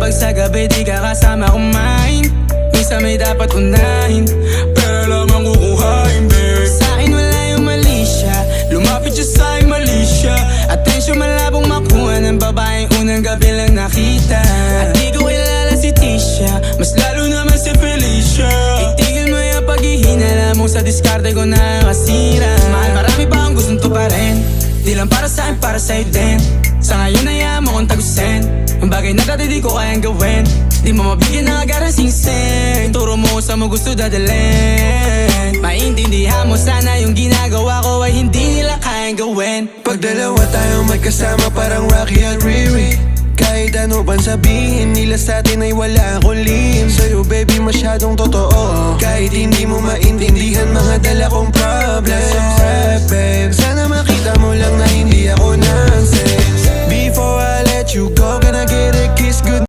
kapag sa gabi di ka kasama kumain. Minsan may dapat unahin, pero lamang kukuhain, babe. Sa'kin wala yung mali siya, lumapit siya sa'kin mali siya. Atensyon malabong makuha ng babaeng unang gabi lang nakita. At di ko kilala si Tisha, mas lalo naman si Felicia. Itigil mo yung paghihinala mo sa diskarte ko na kasira. Mahal, marami pa akong gustong tuparin, di lang para sa'kin, para sa'yo din. Sa ngayon ayaw mo kong tagusin ang bagay na dati di ko kayang gawin. Di mo mabigyan ng agarang singsing, turo mo sa mo gusto dadalhin. Maintindihan mo sana yung ginagawa ko ay hindi nila kayang gawin. Pag dalawa tayong magkasama parang Rocky at Riri, kahit ano bang sabihin nila sa'tin ay wala akong lihim. Sa'yo baby masyadong totoo, kahit hindi mo maintindihan mga dala kong problems. Babe, sana makita mo lang na hindi ako nonsense.